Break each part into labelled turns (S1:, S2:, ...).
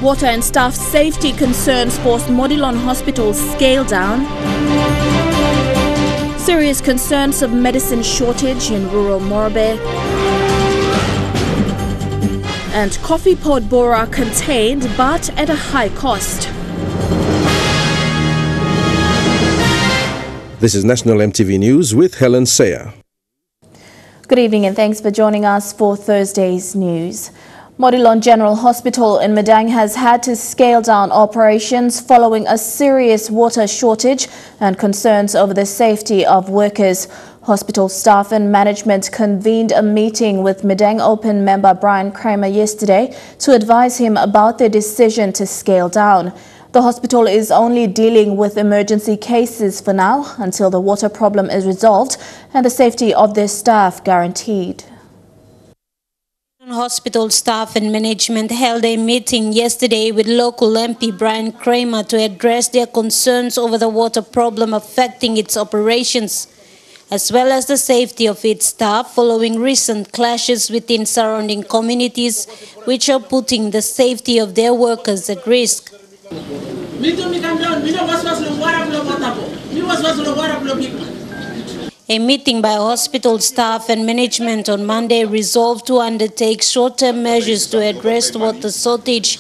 S1: Water and staff safety concerns forced Modilon Hospital scale down. Serious concerns of medicine shortage in rural Morobe. And coffee pod borer contained but at a high cost.
S2: This is National EMTV News with Helen Sayer.
S3: Good evening and thanks for joining us for Thursday's news. Modilon General Hospital in Madang has had to scale down operations following a serious water shortage and concerns over the safety of workers. Hospital staff and management convened a meeting with Madang Open member Brian Kramer yesterday to advise him about their decision to scale down. The hospital is only dealing with emergency cases for now until the water problem is resolved and the safety of their staff guaranteed.
S4: Hospital staff and management held a meeting yesterday with local MP Brian Kramer to address their concerns over the water problem affecting its operations, as well as the safety of its staff following recent clashes within surrounding communities, which are putting the safety of their workers at risk. A meeting by hospital staff and management on Monday resolved to undertake short-term measures to address water shortage.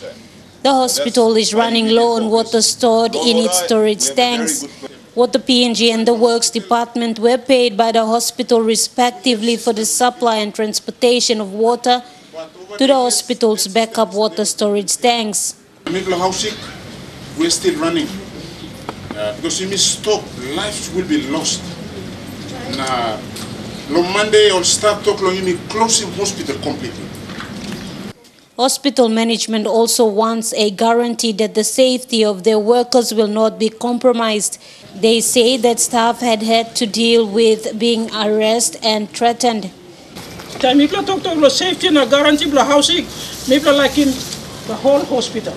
S4: The hospital is running low on water stored in its storage tanks. Water PNG and the Works Department were paid by the hospital respectively for the supply and transportation of water to the hospital's backup water storage tanks.
S5: We're still running because if we stop, lives will be lost. On Monday, I'll start talking closing hospital completely.
S4: Hospital management also wants a guarantee that the safety of their workers will not be compromised. They say that staff had to deal with being arrested and threatened.
S6: Talk safety and guarantee housing, maybe like in the whole hospital.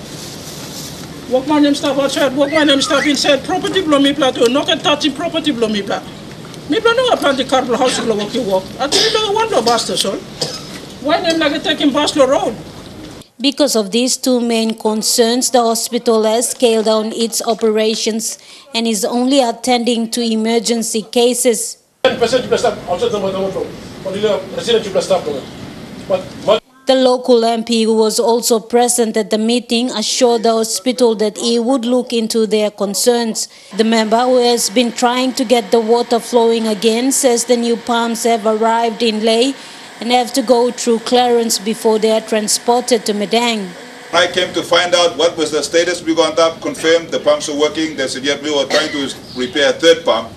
S6: Workman and staff outside, workman and staff inside, property below me plateau, not touching property below me plateau. Me plan no plan the car house below work. I think you want to bust the soul. Why them like taking Baslo Road?
S4: Because of these two main concerns, the hospital has scaled down its operations and is only attending to emergency cases. The local MP, who was also present at the meeting, assured the hospital that he would look into their concerns. The member, who has been trying to get the water flowing again, says the new pumps have arrived in Ley and have to go through clearance before they are transported to Madang.
S7: I came to find out what was the status. We got up, confirmed the pumps are working. They said, yeah, we were trying to repair a third pump,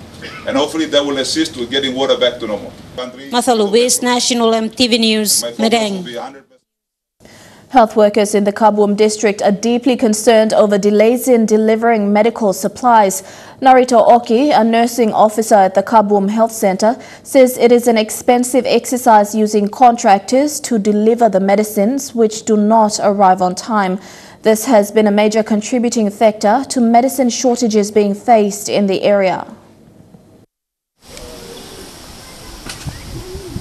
S7: and hopefully that will assist with getting water back to normal.
S4: Mathalu, National EMTV News, Madang.
S3: Health workers in the Kabum district are deeply concerned over delays in delivering medical supplies. Narito Oki, a nursing officer at the Kabum Health Center, says it is an expensive exercise using contractors to deliver the medicines which do not arrive on time. This has been a major contributing factor to medicine shortages being faced in the area.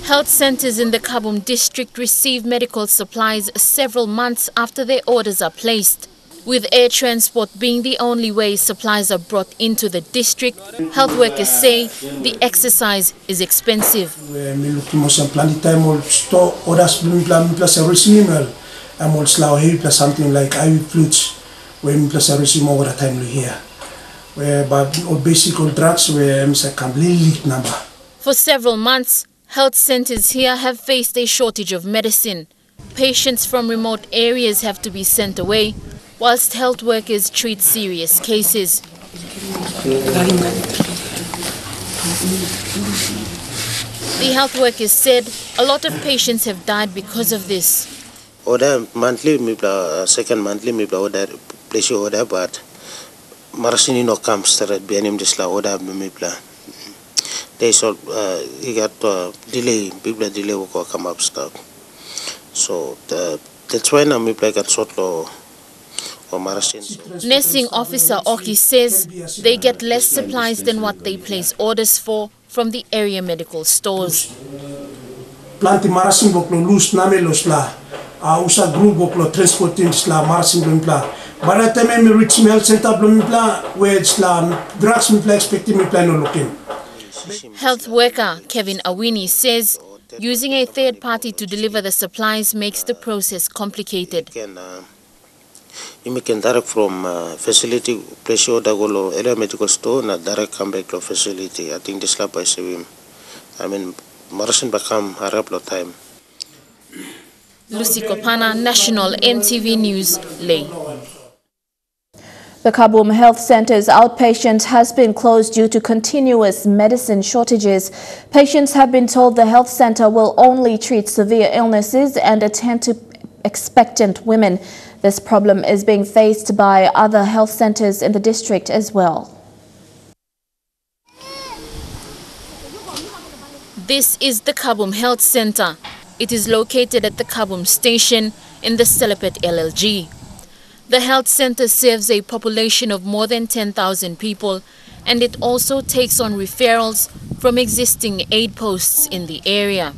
S1: Health centers in the Kabum district receive medical supplies several months after their orders are placed. With air transport being the only way supplies are brought into the district, health workers say the exercise is expensive.
S8: Something like IV fluids where we receive more time here. But all basic drugs where a complete number.
S1: For several months, health centers here have faced a shortage of medicine. Patients from remote areas have to be sent away, whilst health workers treat serious cases. The health workers said a lot of patients have died because of this.
S9: Order monthly, second monthly, order place order, but Marasini no comes to Benim Disla order, they so he got delay, people delay will come up stock. So that's why now people got short low or Marasin.
S1: Nursing officer Oki says they get less supplies than what they place orders for from the area medical stores.
S8: Planti Marasin boklo loose namelos la usa group oklo transporting sla marsin blumla. By the time me reach me health center blumla where sla drugs me expecting me plan no looking.
S1: Health worker Kevin Awini says using a third party to deliver the supplies makes the process complicated.
S9: You can direct from facility pressure dagolo area medical store na direct come back to facility. I think this lab by sevim. I mean Morrison become a replo time.
S1: Lucy Kopana, National EMTV News, Lay.
S3: The Kaboom Health Center's outpatient has been closed due to continuous medicine shortages. Patients have been told the health center will only treat severe illnesses and attend to expectant women. This problem is being faced by other health centers in the district as well.
S1: This is the Kaboom Health Center. It is located at the Kaboom station in the Selepet LLG. The health center serves a population of more than 10,000 people, and it also takes on referrals from existing aid posts in the area.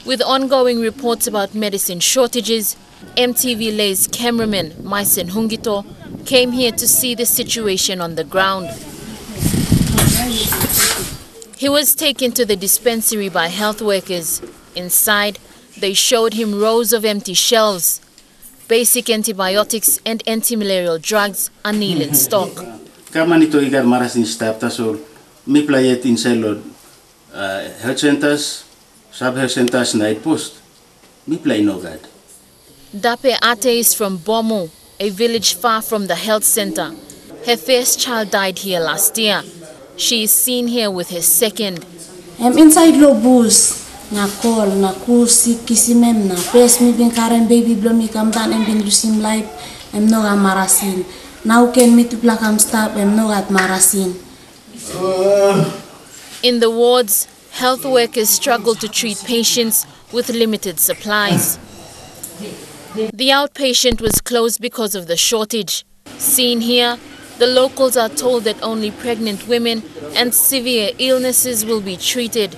S1: With ongoing reports about medicine shortages, EMTV Lay's cameraman Maisen Hungito came here to see the situation on the ground. He was taken to the dispensary by health workers. Inside, they showed him rows of empty shelves. Basic antibiotics and anti-malarial drugs are nil in stock.
S10: Kama nito igar marasin staff tasol mi playet in cello health centers, sub-health centers night post. Mi play no god.
S1: Dape Ate is from Bomo, a village far from the health center. Her first child died here last year. She is seen here with her second.
S11: I'm inside Lobus. Na call, na kursi, kisimem, na pes mi bin karen baby blow me come down and bin lusim life. I'm no at marasin. Now can me to black am stop. I'm no at marasin.
S1: In the wards, health workers struggle to treat patients with limited supplies. The outpatient was closed because of the shortage. Seen here, the locals are told that only pregnant women and severe illnesses will be treated.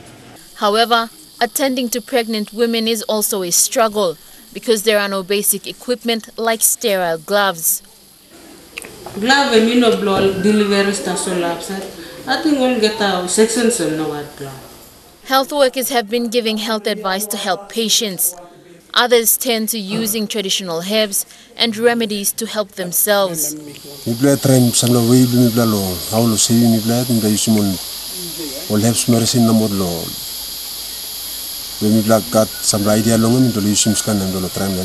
S1: However, attending to pregnant women is also a struggle because there are no basic equipment like sterile gloves.
S12: Glove and you know blood delivery station labs. I think we'll get our sections on no glove.
S1: Health workers have been giving health advice to help patients. Others turn to using traditional herbs and remedies to help themselves.
S8: When got some idea long into the scan and the triangle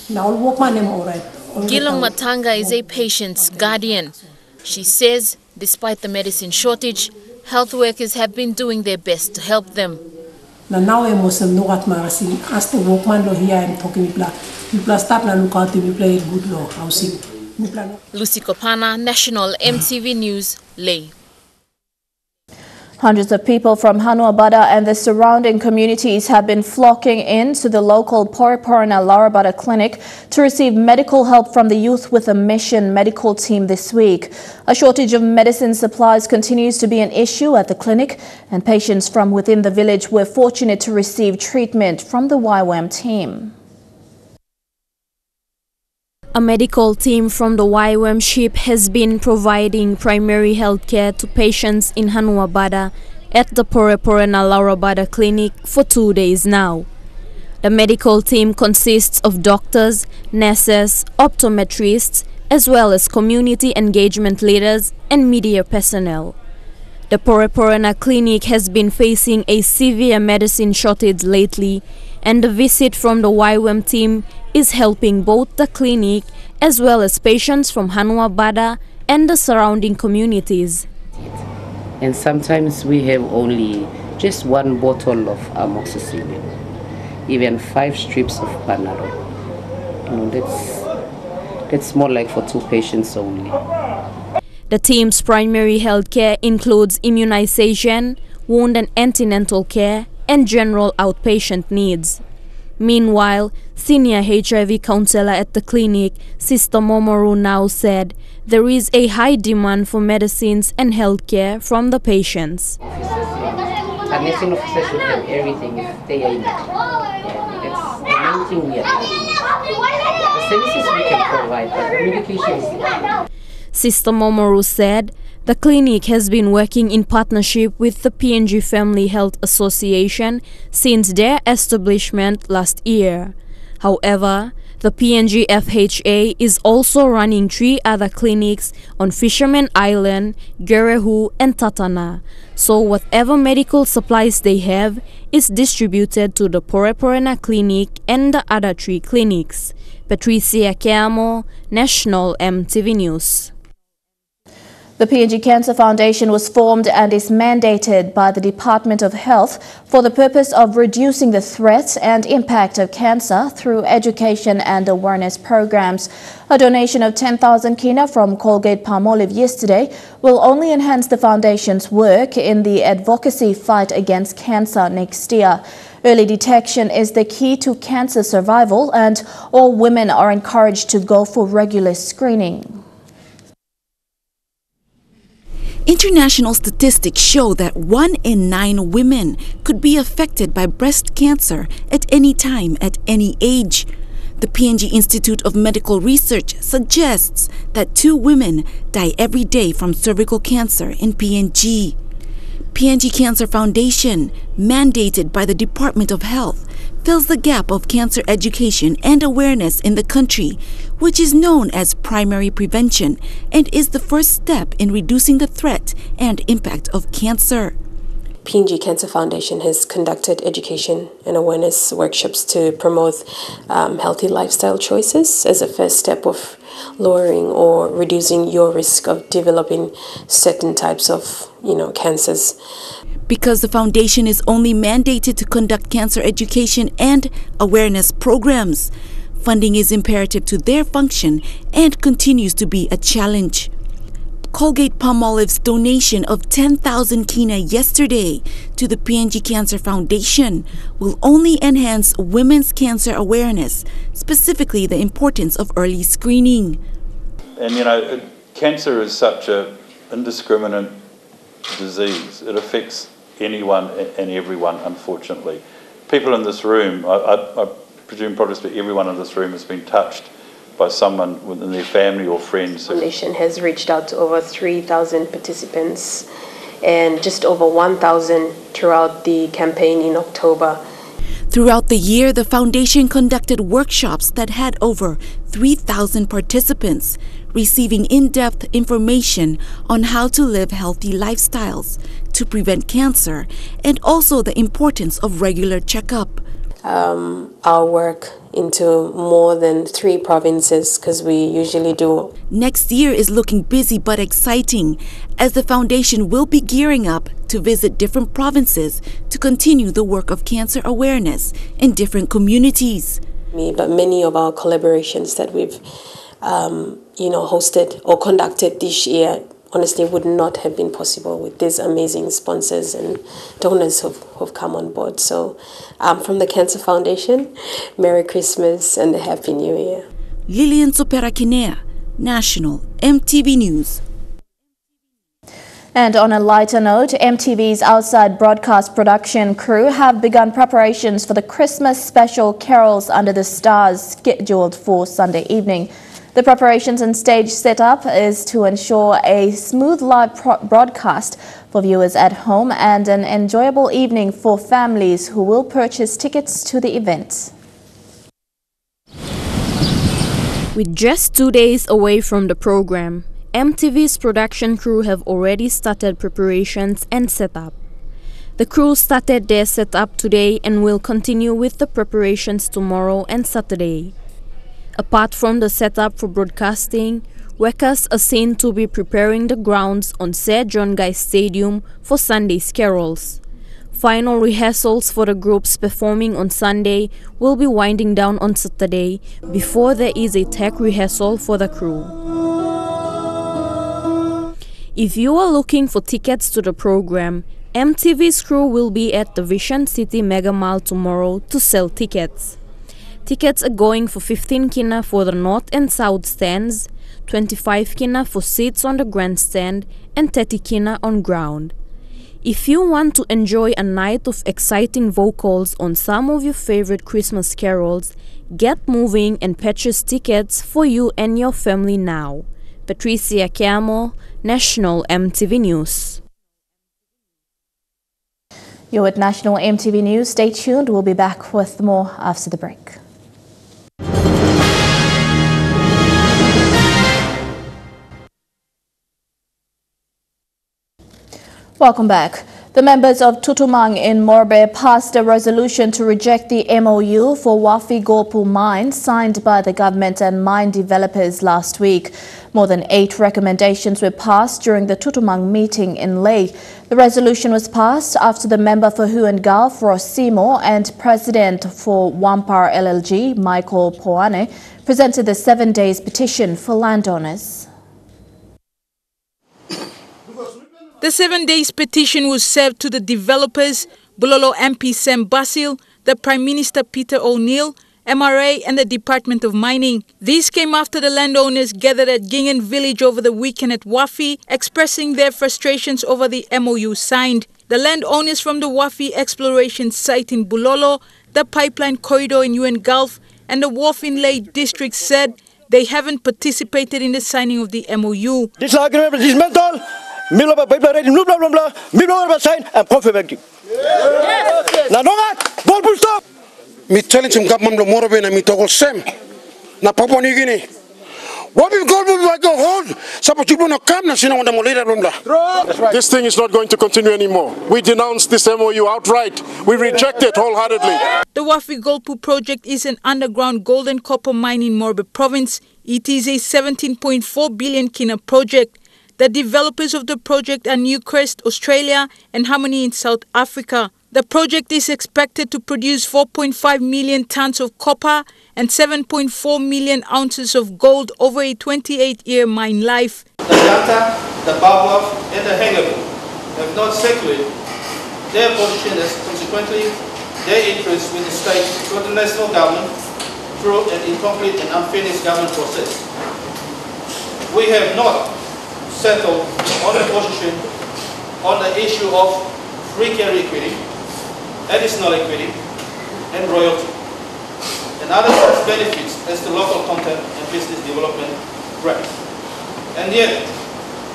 S8: now walk my name all right.
S1: Gilong Matanga is a patient's guardian. She says, despite the medicine shortage, health workers have been doing their best to help them.
S8: Now I must know what Marasin as the workman law here I'm talking black. People start now look out to be play good law housing.
S1: Lucy Kopana, National EMTV News, Lay.
S3: Hundreds of people from Hanuabada and the surrounding communities have been flocking in to the local Poriporana Larabada clinic to receive medical help from the Youth with a Mission medical team this week. A shortage of medicine supplies continues to be an issue at the clinic, and patients from within the village were fortunate to receive treatment from the YWAM team. A medical team from the YWAM ship has been providing primary health care to patients in Hanuabada at the Poriporana Larabada clinic for 2 days now. The medical team consists of doctors, nurses, optometrists, as well as community engagement leaders and media personnel. The Poriporana clinic has been facing a severe medicine shortage lately, and the visit from the YWAM team is helping both the clinic as well as patients from Hanuabada and the surrounding communities.
S13: And sometimes we have only just 1 bottle of amoxicillin, even 5 strips of Panadol. You know, that's more like for 2 patients only.
S3: The team's primary health care includes immunization, wound and antenatal care, and general outpatient needs. Meanwhile, senior HIV counselor at the clinic, Sister Momoru now said there is a high demand for medicines and health care from the patients.
S13: A nursing officer should have everything if they are in it. Yeah, that's the main anything yet. The services we can provide, but the medication is there.
S14: Sister Momoru said the clinic has been working in partnership with the PNG Family Health Association since their establishment last year. However, the PNG FHA is also running 3 other clinics on Fisherman Island, Gerehu and Tatana, so whatever medical supplies they have is distributed to the Poreporena Clinic and the other 3 clinics. Patricia Keamo, National EMTV News.
S3: The PNG Cancer Foundation was formed and is mandated by the Department of Health for the purpose of reducing the threat and impact of cancer through education and awareness programs. A donation of 10,000 kina from Colgate-Palmolive yesterday will only enhance the foundation's work in the advocacy fight against cancer next year. Early detection is the key to cancer survival, and all women are encouraged to go for regular screening.
S15: International statistics show that 1 in 9 women could be affected by breast cancer at any time, at any age. The PNG Institute of Medical Research suggests that 2 women die every day from cervical cancer in PNG. PNG Cancer Foundation, mandated by the Department of Health, fills the gap of cancer education and awareness in the country, which is known as primary prevention and is the first step in reducing the threat and impact of cancer.
S16: PNG Cancer Foundation has conducted education and awareness workshops to promote healthy lifestyle choices as a first step of lowering or reducing your risk of developing certain types of, cancers.
S15: Because the foundation is only mandated to conduct cancer education and awareness programs, funding is imperative to their function and continues to be a challenge. Colgate-Palmolive's donation of 10,000 kina yesterday to the PNG Cancer Foundation will only enhance women's cancer awareness, specifically the importance of early screening.
S17: And cancer is such an indiscriminate disease. It affects anyone and everyone, unfortunately. People in this room, I presume probably everyone in this room has been touched by someone within their family or friends.
S16: The foundation has reached out to over 3,000 participants and just over 1,000 throughout the campaign in October.
S15: Throughout the year, the foundation conducted workshops that had over 3,000 participants, receiving in-depth information on how to live healthy lifestyles to prevent cancer and also the importance of regular checkup.
S16: Our work into more than 3 provinces, because we usually do.
S15: Next year is looking busy but exciting, as the foundation will be gearing up to visit different provinces to continue the work of cancer awareness in different communities.
S16: But many of our collaborations that we've hosted or conducted this year honestly would not have been possible with these amazing sponsors and donors who've come on board. So from the Cancer Foundation, Merry Christmas and a Happy New Year.
S15: Lilian Sopera-Kinea, National EMTV News.
S3: And on a lighter note, EMTV's outside broadcast production crew have begun preparations for the Christmas special Carols Under the Stars scheduled for Sunday evening. The preparations and stage setup is to ensure a smooth live broadcast for viewers at home and an enjoyable evening for families who will purchase tickets to the event.
S14: With just 2 days away from the program, EMTV's production crew have already started preparations and setup. The crew started their setup today and will continue with the preparations tomorrow and Saturday. Apart from the setup for broadcasting, workers are seen to be preparing the grounds on Sir John Guy Stadium for Sunday's carols. Final rehearsals for the groups performing on Sunday will be winding down on Saturday before there is a tech rehearsal for the crew. If you are looking for tickets to the program, EMTV's crew will be at the Vision City Mega Mall tomorrow to sell tickets. Tickets are going for 15 kina for the North and South stands, 25 kina for seats on the grandstand, and 30 kina on ground. If you want to enjoy a night of exciting vocals on some of your favorite Christmas carols, get moving and purchase tickets for you and your family now. Patricia Chiamo, National EMTV News.
S3: You're at National EMTV News. Stay tuned. We'll be back with more after the break. Welcome back. The members of Tutumang in Morobe passed a resolution to reject the MOU for Wafi-Golpu mine signed by the government and mine developers last week. More than 8 recommendations were passed during the Tutumang meeting in Leh. The resolution was passed after the member for Huon Gulf, Ross Seymour, and president for Wampar LLG, Michael Poane, presented the 7-day petition for landowners.
S18: The 7-day petition was served to the developers, Bulolo MP Sam Basil, the Prime Minister Peter O'Neill, MRA and the Department of Mining. These came after the landowners gathered at Gingen village over the weekend at Wafi, expressing their frustrations over the MOU signed. The landowners from the Wafi exploration site in Bulolo, the pipeline corridor in Huon Gulf and the wharf in Leh district said they haven't participated in the signing of the MOU.
S19: This agreement is mental. Sign and confirming. Now, no, stop.
S20: Me challenge him government of Morobe na me togol sem na Papua New Guinea. What we go hold? Suppose you no come na sina wanda molera lumla.
S21: This thing is not going to continue anymore. We denounce this MOU outright. We reject it wholeheartedly.
S18: The Wafi-Golpu project is an underground gold and copper mine in Morobe province. It is a 17.4 billion kina project. The developers of the project are Newcrest, Australia and Harmony in South Africa. The project is expected to produce 4.5 million tons of copper and 7.4 million ounces of gold over a 28-year mine life.
S22: The Yanta, the Babwaf and the Hengabu have not secured their position as consequently their interests with the state through the national government through an incomplete and unfinished government process. We have not settled on the position on the issue of free carry equity, additional equity, and royalty, and other such benefits as the local content and business development grants. And yet,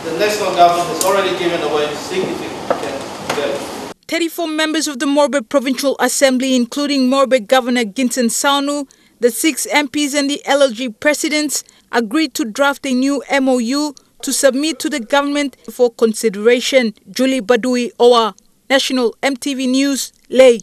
S22: the national government has already given away significant value.
S18: 34 members of the Morobe Provincial Assembly, including Morobe Governor Ginson Saunu, the 6 MPs and the LLG presidents, agreed to draft a new MOU to submit to the government for consideration. Julie Badui Owa, National EMTV News, Leh.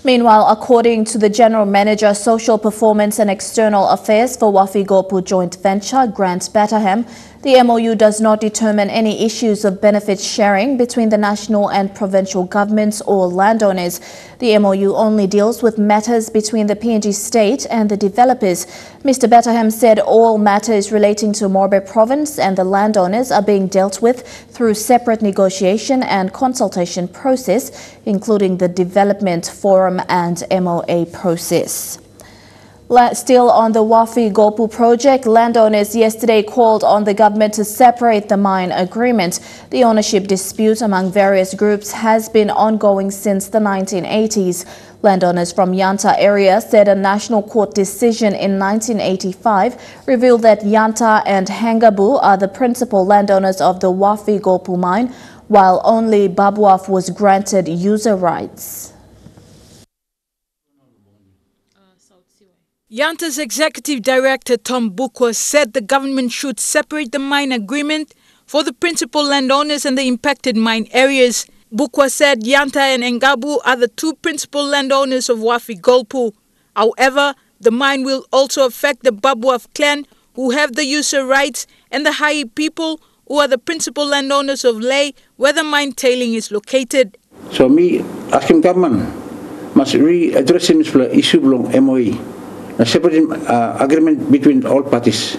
S3: Meanwhile, according to the General Manager, Social Performance and External Affairs for Wafi-Golpu Joint Venture, Grant Batterham, the MOU does not determine any issues of benefit sharing between the national and provincial governments or landowners. The MOU only deals with matters between the PNG state and the developers. Mr. Batterham said all matters relating to Morobe province and the landowners are being dealt with through separate negotiation and consultation process, including the development forum and MOA process. Still on the Wafi-Golpu project, landowners yesterday called on the government to separate the mine agreement. The ownership dispute among various groups has been ongoing since the 1980s. Landowners from Yanta area said a national court decision in 1985 revealed that Yanta and Hengabu are the principal landowners of the Wafi-Golpu mine, while only Babwaf was granted user rights.
S18: Yanta's Executive Director Tom Bukwa said the government should separate the mine agreement for the principal landowners and the impacted mine areas. Bukwa said Yanta and Engabu are the 2 principal landowners of Wafi-Golpu. However, the mine will also affect the Babwaf clan, who have the user rights, and the Hai people, who are the principal landowners of Leh, where the mine tailing is located.
S10: So me asking government must re-address this issue long MOE. A separate agreement between all parties.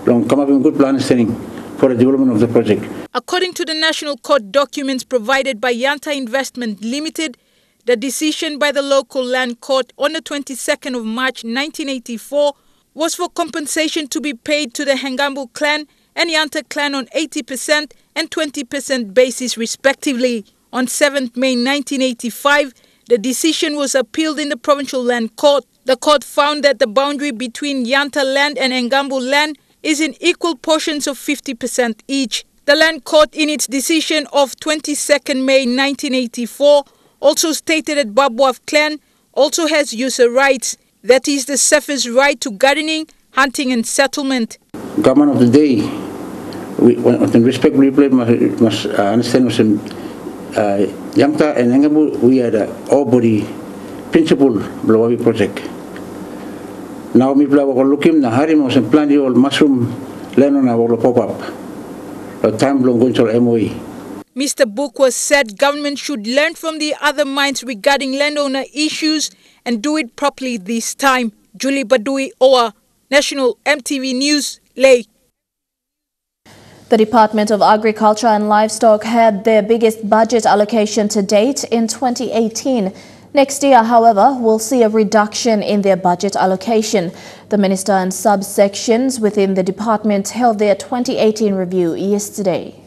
S10: Long come up with a good plan understanding for the development of the project.
S18: According to the National Court documents provided by Yanta Investment Limited, the decision by the local land court on the 22nd of March 1984 was for compensation to be paid to the Hengabu clan and Yanta clan on 80% and 20% basis respectively. On 7th May 1985, the decision was appealed in the Provincial Land Court. The court found that the boundary between Yanta land and Ngambu land is in equal portions of 50% each. The Land Court, in its decision of 22nd May 1984, also stated that Babuaf clan also has user rights, that is the safest right to gardening, hunting and settlement.
S10: Government of the day, we respect people must understand Yanta and Ngambu, we are the all-body principle Blawabi project. Now we play looking na hari mo sem plan yung mushroom leno na wala pop up. The time long going to MOE.
S18: Mr. Bukwa said government should learn from the other minds regarding landowner issues and do it properly this time. Julie Badui Owa, National EMTV News, Leh.
S3: The Department of Agriculture and Livestock had their biggest budget allocation to date in 2018. Next year, however, will see a reduction in their budget allocation. The minister and subsections within the department held their 2018 review yesterday.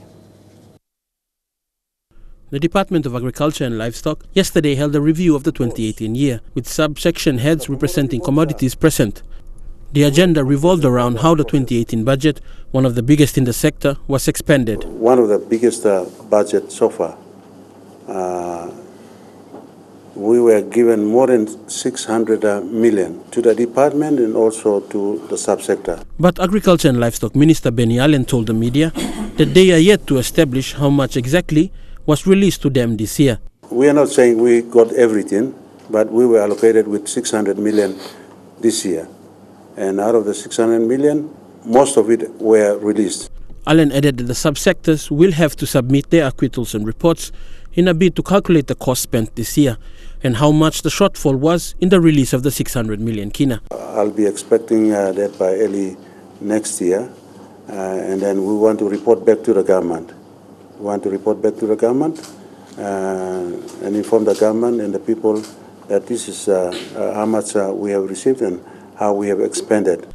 S2: The Department of Agriculture and Livestock yesterday held a review of the 2018 year, with subsection heads representing commodities present. The agenda revolved around how the 2018 budget, one of the biggest in the sector, was expended.
S5: One of the biggest budget so far. We were given more than 600 million to the department and also to the subsector.
S2: But Agriculture and Livestock Minister Benny Allen told the media that they are yet to establish how much exactly was released to them this year.
S5: We are not saying we got everything, but we were allocated with 600 million this year. And out of the 600 million, most of it were released.
S2: Allen added that the subsectors will have to submit their acquittals and reports in a bid to calculate the cost spent this year and how much the shortfall was in the release of the 600 million kina.
S5: I'll be expecting that by early next year, and then we want to report back to the government. We want to report back to the government and inform the government and the people that this is how much we have received and how we have expended.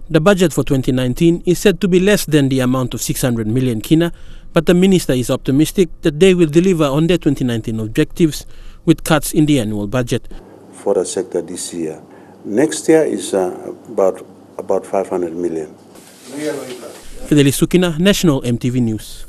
S2: The budget for 2019 is said to be less than the amount of 600 million kina, but the minister is optimistic that they will deliver on their 2019 objectives with cuts in the annual budget.
S5: For the sector this year. Next year is about 500 million.
S2: Fidelis Sukina, National EMTV News.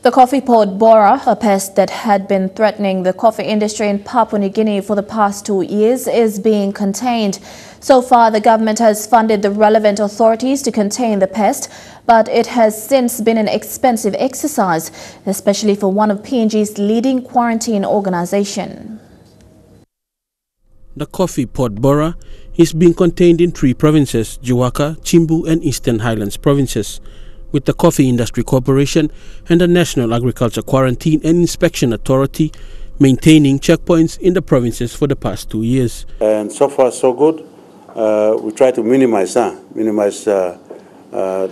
S3: The coffee pod borer, a pest that had been threatening the coffee industry in Papua New Guinea for the past 2 years, is being contained. So far, the government has funded the relevant authorities to contain the pest, but it has since been an expensive exercise, especially for one of PNG's leading quarantine organization.
S2: The coffee pod borer is being contained in 3 provinces, Jiwaka, Chimbu and Eastern Highlands provinces, with the Coffee Industry Corporation and the National Agriculture Quarantine and Inspection Authority maintaining checkpoints in the provinces for the past 2 years.
S5: And so far so good. We try to minimize the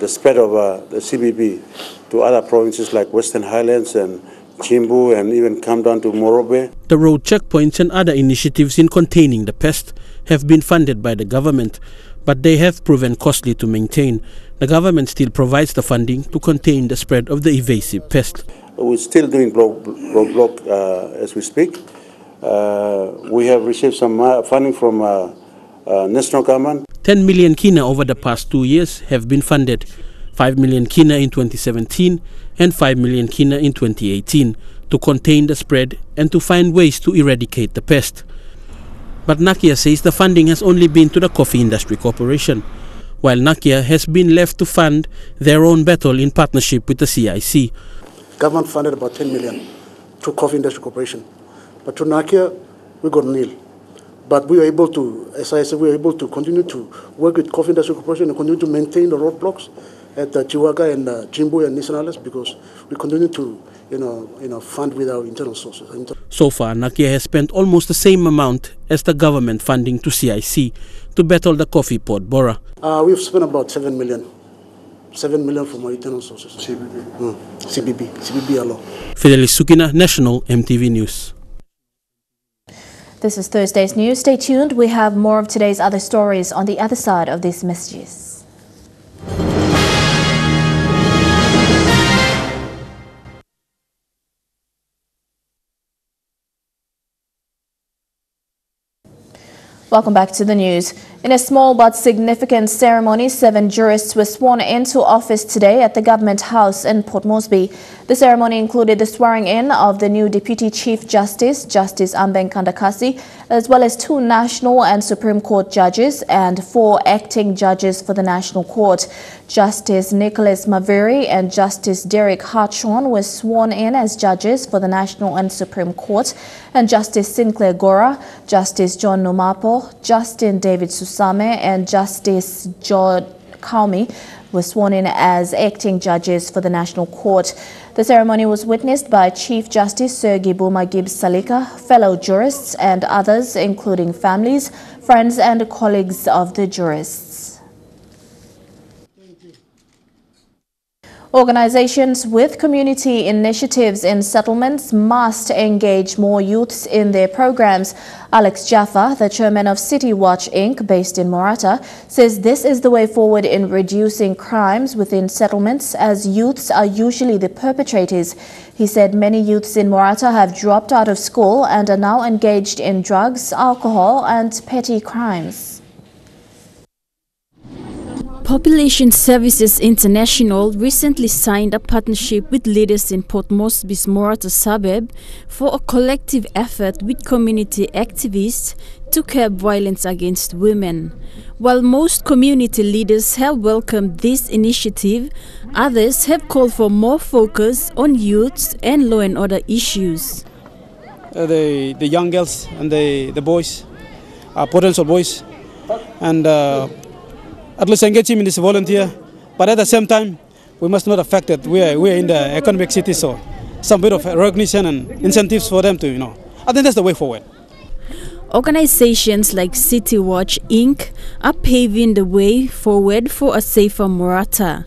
S5: spread of the CBP to other provinces like Western Highlands and Chimbu and even come down to Morobe.
S2: The road checkpoints and other initiatives in containing the pest have been funded by the government, but they have proven costly to maintain. The government still provides the funding to contain the spread of the evasive pest.
S5: We're still doing roadblock as we speak. We have received some funding from national government.
S2: 10 million kina over the past 2 years have been funded, 5 million kina in 2017 and 5 million kina in 2018 to contain the spread and to find ways to eradicate the pest. But Nakia says the funding has only been to the Coffee Industry Corporation, while Nakia has been left to fund their own battle in partnership with the CIC.
S23: Government funded about 10 million through Coffee Industry Corporation, but through Nakia we got nil. But we were able to, as I said, we were able to continue to work with Coffee Industry Corporation and continue to maintain the roadblocks at Chiwaka and Jimbo and Nissan Islands because we continue to fund with our internal sources.
S2: So far, Nakia has spent almost the same amount as the government funding to CIC to battle the coffee pod borer.
S23: We've spent about 7 million. 7 million from our internal sources. CBB alone.
S2: Fidelis Sukina, National EMTV News.
S3: This is Thursday's news. Stay tuned. We have more of today's other stories on the other side of these messages. Welcome back to the news. In a small but significant ceremony, 7 jurists were sworn into office today at the Government House in Port Moresby. The ceremony included the swearing-in of the new Deputy Chief Justice, Justice Ambeng Kandakasi, as well as 2 National and Supreme Court judges and 4 acting judges for the National Court. Justice Nicholas Maveri and Justice Derek Hartshorn were sworn in as judges for the National and Supreme Court, and Justice Sinclair Gora, Justice John Numapo, Justin David Susame and Justice John Kaumi were sworn in as acting judges for the National Court. The ceremony was witnessed by Chief Justice Sir Gibuma Gibbs Salika, fellow jurists and others, including families, friends and colleagues of the jurists. Organizations with community initiatives in settlements must engage more youths in their programs. Alex Jaffa, the chairman of City Watch Inc., based in Morata, says this is the way forward in reducing crimes within settlements, as youths are usually the perpetrators. He said many youths in Morata have dropped out of school and are now engaged in drugs, alcohol and petty crimes.
S14: Population Services International recently signed a partnership with leaders in Port Moresby's Morata suburb for a collective effort with community activists to curb violence against women. While most community leaders have welcomed this initiative, others have called for more focus on youths and law and order issues.
S4: The young girls and the boys, potential boys, and at least engage him in this volunteer, but at the same time, we must not affect it. We are in the economic city, so some bit of recognition and incentives for them to, I think that's the way forward.
S14: Organizations like City Watch Inc. are paving the way forward for a safer Morata.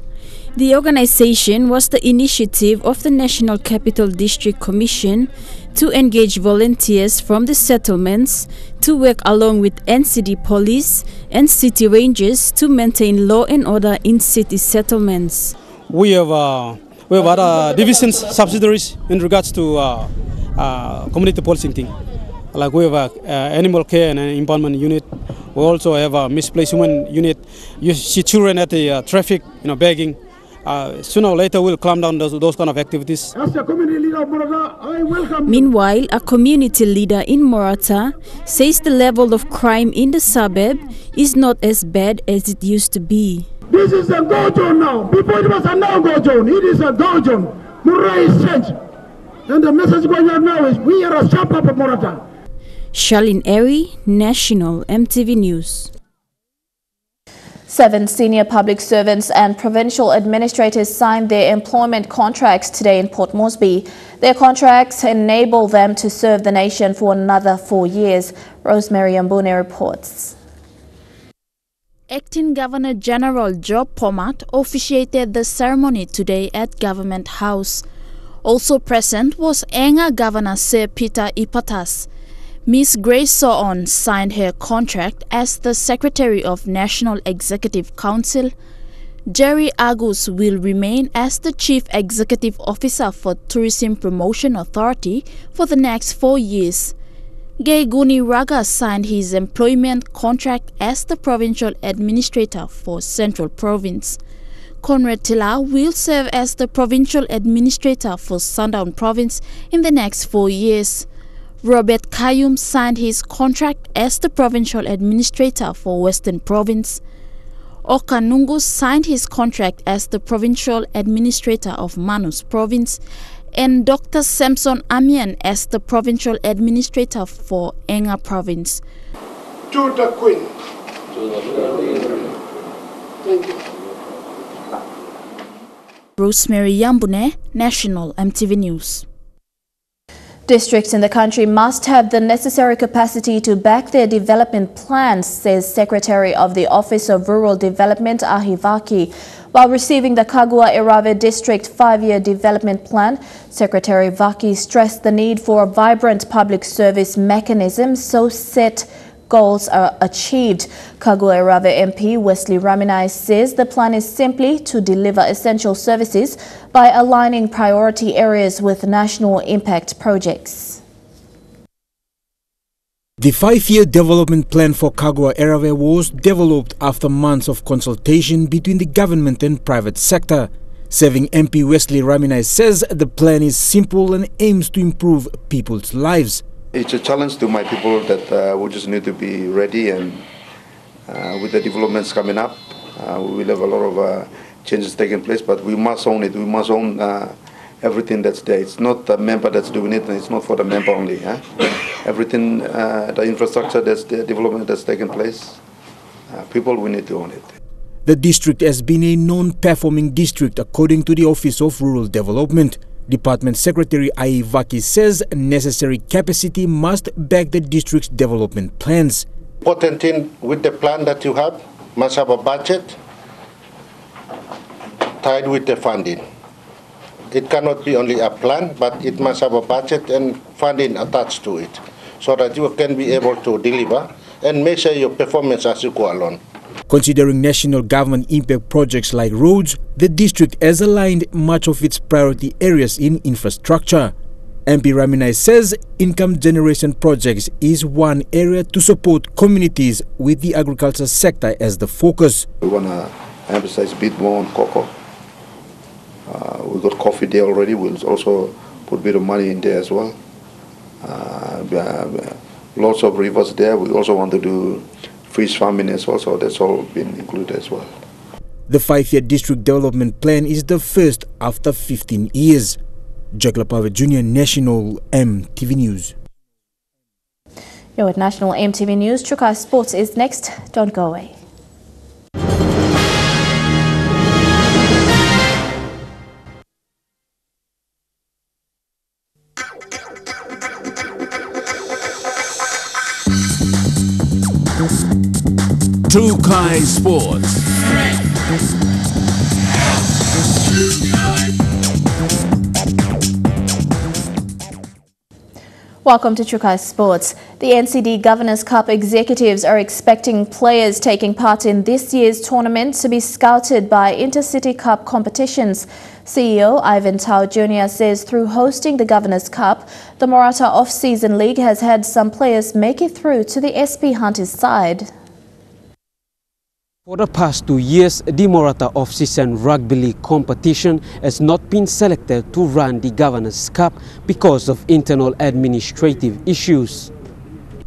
S14: The organization was the initiative of the National Capital District Commission to engage volunteers from the settlements to work along with NCD police and city rangers to maintain law and order in city settlements.
S4: We have other divisions, subsidiaries in regards to community policing thing. Like we have animal care and an empowerment unit. We also have a misplaced women unit. You see children at the traffic, begging. Sooner or later we'll clamp down those kind of activities.
S6: As a community leader of Morata, I welcome.
S14: Meanwhile, a community leader in Morata says the level of crime in the suburb is not as bad as it used to be.
S6: This is a go zone now. Before it was a no go zone. It is a go zone. Morata is changed. And the message going out now is we are a sharp up of Morata.
S14: Charlene Airy, National EMTV News.
S3: 7 senior public servants and provincial administrators signed their employment contracts today in Port Moresby. Their contracts enable them to serve the nation for another 4 years. Rosemary Ambune reports.
S14: Acting Governor General Job Pomat officiated the ceremony today at Government House. Also present was Enga Governor Sir Peter Ipatas. Ms. Grace Soon signed her contract as the Secretary of National Executive Council. Jerry Agus will remain as the Chief Executive Officer for Tourism Promotion Authority for the next 4 years. Gay Guni Raga signed his employment contract as the Provincial Administrator for Central Province. Conrad Tila will serve as the Provincial Administrator for Sundown Province in the next 4 years. Robert Kayum signed his contract as the Provincial Administrator for Western Province. Okanungu signed his contract as the Provincial Administrator of Manus Province, and Dr. Samson Amian as the Provincial Administrator for Enga Province.
S6: To the Queen. Thank you.
S14: Rosemary Yambune, National EMTV News.
S3: Districts in the country must have the necessary capacity to back their development plans, says Secretary of the Office of Rural Development Ahivaki. While receiving the Kagua Irave District 5-year development plan, Secretary Vaki stressed the need for a vibrant public service mechanism so set goals are achieved. Kagua Irave MP Wesley Raminai says the plan is simply to deliver essential services by aligning priority areas with national impact projects.
S7: The 5-year development plan for Kagwa Erave was developed after months of consultation between the government and private sector. Serving MP Wesley Raminai says the plan is simple and aims to improve people's lives.
S9: It's a challenge to my people that we just need to be ready, and with the developments coming up, we will have a lot of changes taking place, but we must own it. We must own everything that's there. It's not the member that's doing it, and it's not for the member only. Everything, the infrastructure that's the development that's taking place, people, we need to own it.
S7: The district has been a non-performing district according to the Office of Rural Development. Department Secretary Aivaki says necessary capacity must back the district's development plans.
S11: Important thing with the plan that you have, must have a budget tied with the funding. It cannot be only a plan, but it must have a budget and funding attached to it, so that you can be able to deliver and measure your performance as you go along.
S7: Considering national government impact projects like roads, the district has aligned much of its priority areas in infrastructure. MP Raminai says income generation projects is one area to support communities with the agriculture sector as the focus.
S9: We want to emphasize a bit more on cocoa. We got coffee there already. We'll also put a bit of money in there as well. Lots of rivers there. We also want to do fish farming as well, so that's all been included as well.
S7: The 5-year district development plan is the first after 15 years. Jack Lapave Jr., National EMTV News.
S3: You're at National EMTV News. Chukai Sports is next. Don't go away.
S24: Chukai Sports.
S3: Welcome to Chukai Sports. The NCD Governors Cup executives are expecting players taking part in this year's tournament to be scouted by Intercity Cup competitions. CEO Ivan Tao Jr. says through hosting the Governors Cup, the Morata Off-Season League has had some players make it through to the SP Hunters side.
S25: For the past 2 years, the Morata Off-Season Rugby League competition has not been selected to run the Governors Cup because of internal administrative issues.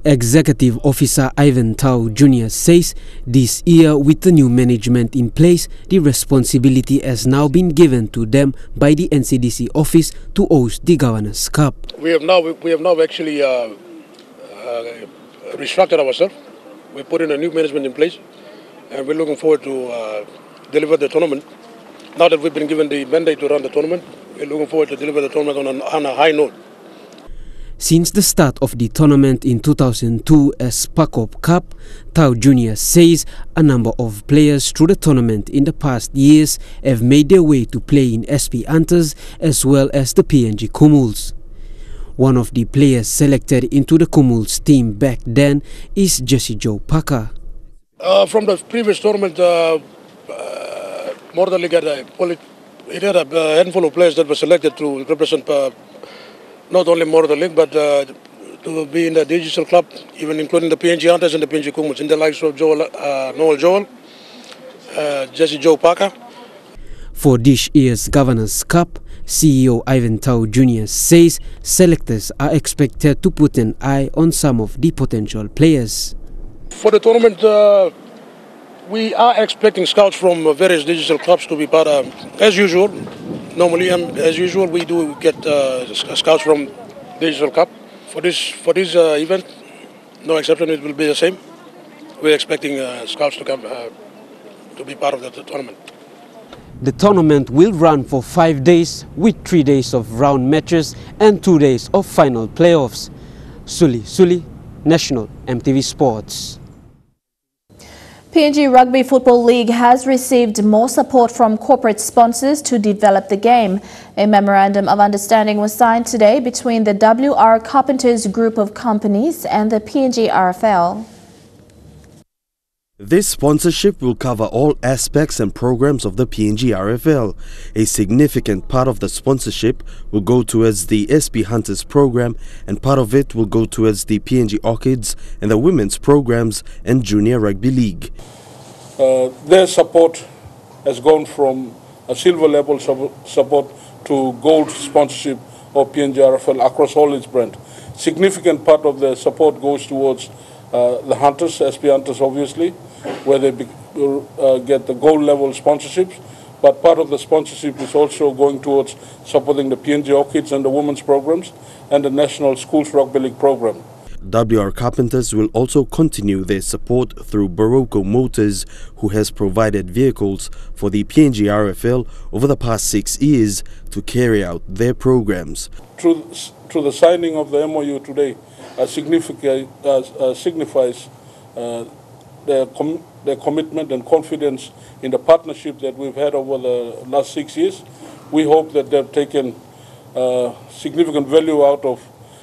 S25: Executive Officer Ivan Tao Jr. says this year, with the new management in place, the responsibility has now been given to them by the NCDC office to host the Governors Cup.
S23: We have now actually restructured ourselves. We put in a new management in place, and we're looking forward to deliver the tournament. Now that we've been given the mandate to run the tournament, we're looking forward to deliver the tournament on a high note.
S25: Since the start of the tournament in 2002 as Pakop Cup, Tao Jr. says a number of players through the tournament in the past years have made their way to play in SP Hunters as well as the PNG Kumuls. One of the players selected into the Kumuls team back then is Jesse Joe Parker.
S23: From the previous tournament, Modilon League had a handful of players that were selected to represent not only Modilon League, but to be in the digital club, even including the PNG Hunters and the PNG Kumuls, in the likes of Noel Joel, Jesse Joe Parker.
S25: For this year's Governors Cup, CEO Ivan Tao Jr. says selectors are expected to put an eye on some of the potential players.
S23: For the tournament, we are expecting scouts from various digital clubs to be part of, as usual. Normally, as usual, we do get scouts from Digital Cup. For this event, no exception, it will be the same. We're expecting scouts to come to be part of the tournament.
S25: The tournament will run for 5 days with 3 days of round matches and 2 days of final playoffs. Suli, National EMTV Sports.
S3: PNG Rugby Football League has received more support from corporate sponsors to develop the game. A memorandum of understanding was signed today between the WR Carpenters Group of Companies and the PNG RFL.
S1: This sponsorship will cover all aspects and programs of the PNG RFL. A significant part of the sponsorship will go towards the SP Hunters program, and part of it will go towards the PNG Orchids and the women's programs and Junior Rugby League.
S8: Their support has gone from a silver level support to gold sponsorship of PNG RFL across all its brand. Significant part of the support goes towards the Hunters, SP Hunters obviously, where they get the gold level sponsorships, but part of the sponsorship is also going towards supporting the PNG Orchids and the women's programs and the National Schools Rugby League program.
S1: WR Carpenters will also continue their support through Baroko Motors, who has provided vehicles for the PNG RFL over the past 6 years to carry out their programs.
S8: Through the signing of the MOU today, signifies their commitment and confidence in the partnership that we've had over the last 6 years. We hope that they've taken significant value out of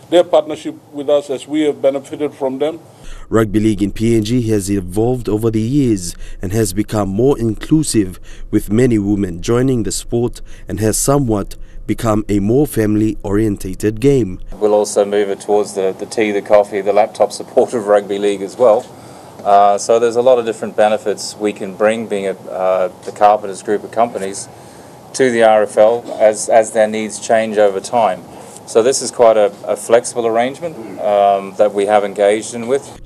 S8: their partnership with us as we have benefited from them.
S1: Rugby League in PNG has evolved over the years and has become more inclusive, with many women joining the sport, and has somewhat become a more family-orientated game.
S12: We'll also move it towards the tea, the coffee, the laptop support of rugby league as well. So there's a lot of different benefits we can bring, being the Carpenters group of companies, to the RFL as their needs change over time. So this is quite a flexible arrangement that we have engaged in with.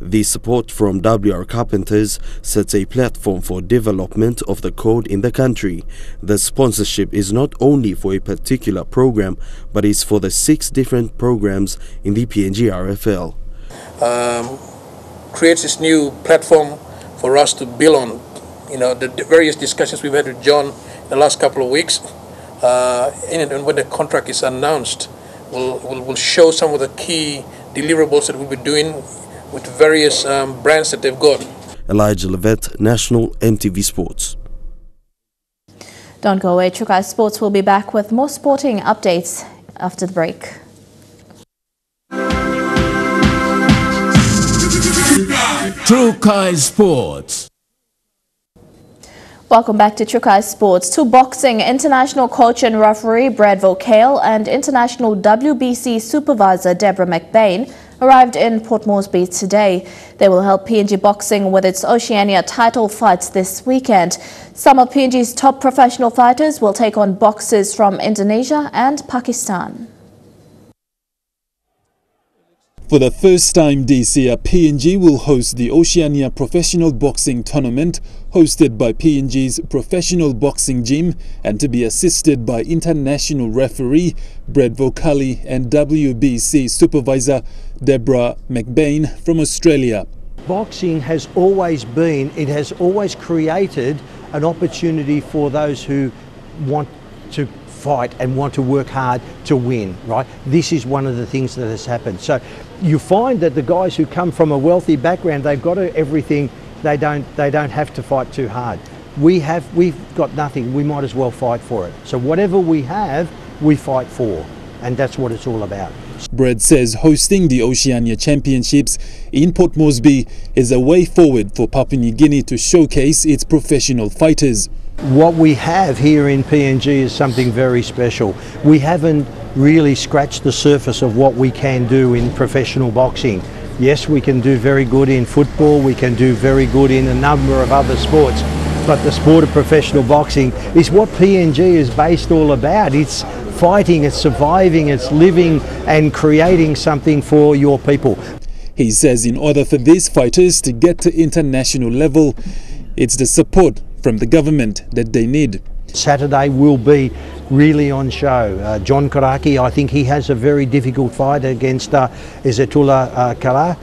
S1: The support from WR Carpenters sets a platform for development of the code in the country. The sponsorship is not only for a particular program, but is for the 6 different programs in the PNG RFL.
S13: Creates this new platform for us to build on. You know, the various discussions we've had with John in the last couple of weeks, and when the contract is announced, we'll show some of the key deliverables that we'll be doing with various brands that they've got.
S1: Elijah Levet, National EMTV Sports.
S3: Don't go away. Trukai Sports will be back with more sporting updates after the break.
S24: Trukai Sports.
S3: Welcome back to Trukai Sports. 2 boxing international coach and referee Brad Vocale and international WBC supervisor Deborah McBain arrived in Port Moresby today. They will help PNG boxing with its Oceania title fights this weekend. Some of PNG's top professional fighters will take on boxers from Indonesia and Pakistan.
S17: For the first time this year, PNG will host the Oceania Professional Boxing Tournament, hosted by PNG's Professional Boxing Gym and to be assisted by international referee Brad Vocale and WBC supervisor Deborah McBain from Australia.
S26: Boxing has always been, it has always created an opportunity for those who want to fight and want to work hard to win, right? This is one of the things that has happened. So you find that the guys who come from a wealthy background, they've got everything, they don't have to fight too hard. We've got nothing, we might as well fight for it. So whatever we have, we fight for, and that's what it's all about.
S17: Brad says hosting the Oceania Championships in Port Moresby is a way forward for Papua New Guinea to showcase its professional fighters.
S26: What we have here in PNG is something very special. We haven't really scratched the surface of what we can do in professional boxing. Yes, we can do very good in football, we can do very good in a number of other sports, but the sport of professional boxing is what PNG is based all about. It's fighting, it's surviving, it's living and creating something for your people.
S17: He says in order for these fighters to get to international level, it's the support from the government that they need.
S26: Saturday will be really on show. John Karaki, I think he has a very difficult fight against Ezetullah Kala.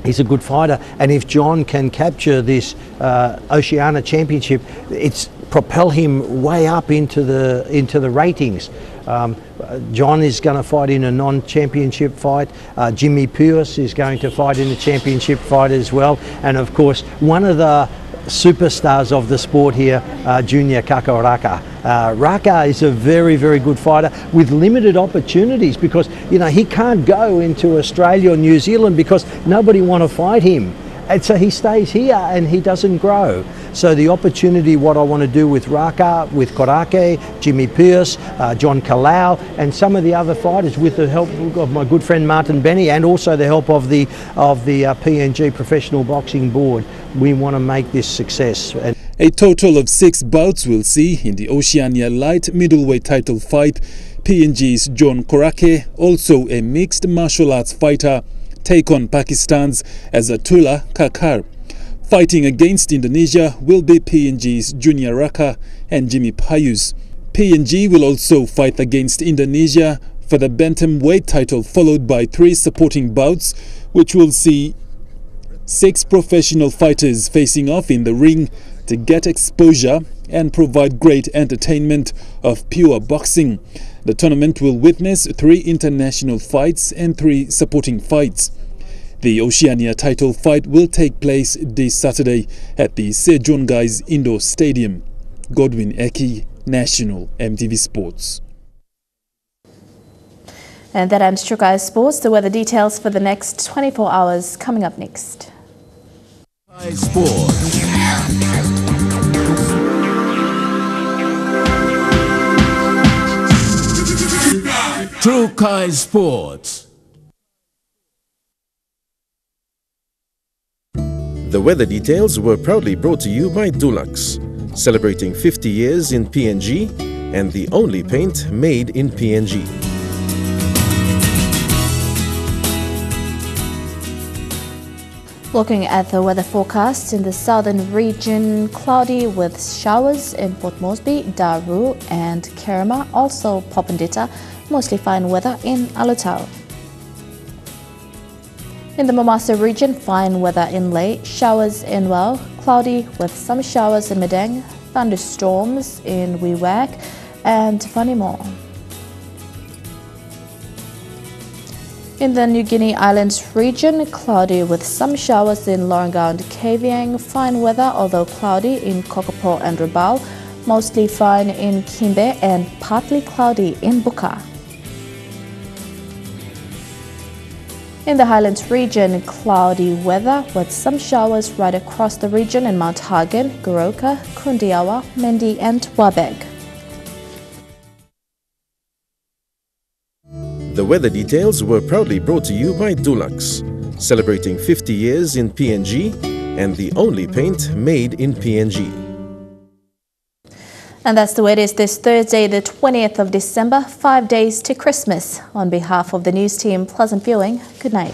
S26: He's a good fighter, and if John can capture this Oceania Championship, it's propel him way up into the ratings. John is going to fight in a non-championship fight. Jimmy Pierce is going to fight in a championship fight as well, and of course one of the superstars of the sport here, Junior Kakaraka. Raka is a very, very good fighter with limited opportunities because, you know, he can't go into Australia or New Zealand because nobody want to fight him. And so he stays here and he doesn't grow. So the opportunity, what I want to do with Raka, with Korake, Jimmy Pierce, John Kalau, and some of the other fighters, with the help of my good friend Martin Benny, and also the help of the PNG Professional Boxing Board, we want to make this success.
S17: A total of 6 bouts will see in the Oceania light middleweight title fight PNG's John Korake, also a mixed martial arts fighter, take on Pakistan's Azatullah Kakar. Fighting against Indonesia will be PNG's Junior Raka and Jimmy Payus. PNG will also fight against Indonesia for the bantamweight title, followed by 3 supporting bouts, which will see 6 professional fighters facing off in the ring to get exposure and provide great entertainment of pure boxing. The tournament will witness 3 international fights and 3 supporting fights. The Oceania title fight will take place this Saturday at the Sejongais Indoor Stadium. Godwin Eki, National MTV Sports.
S3: And that ends True Guys Sports. The weather details for the next 24 hours coming up next.
S24: Sports. True Kai Sports.
S15: The weather details were proudly brought to you by Dulux, celebrating 50 years in PNG and the only paint made in PNG.
S3: Looking at the weather forecast in the southern region, cloudy with showers in Port Moresby, Daru and Kerema, also Popondetta, mostly fine weather in Alotau. In the Mamasa region, fine weather in Lae, showers in Wau, cloudy with some showers in Madang, thunderstorms in Wewak and Vanimo. In the New Guinea Islands region, cloudy with some showers in Lorengau and Kavieng, fine weather although cloudy in Kokopo and Rabaul, mostly fine in Kimbe and partly cloudy in Buka. In the Highlands region, cloudy weather with some showers right across the region in Mount Hagen, Goroka, Kundiawa, Mendi and Wabeg.
S15: The weather details were proudly brought to you by Dulux, celebrating 50 years in PNG and the only paint made in PNG.
S3: And that's the way it is this Thursday, the 20th of December, 5 days to Christmas. On behalf of the news team, pleasant viewing. Good night.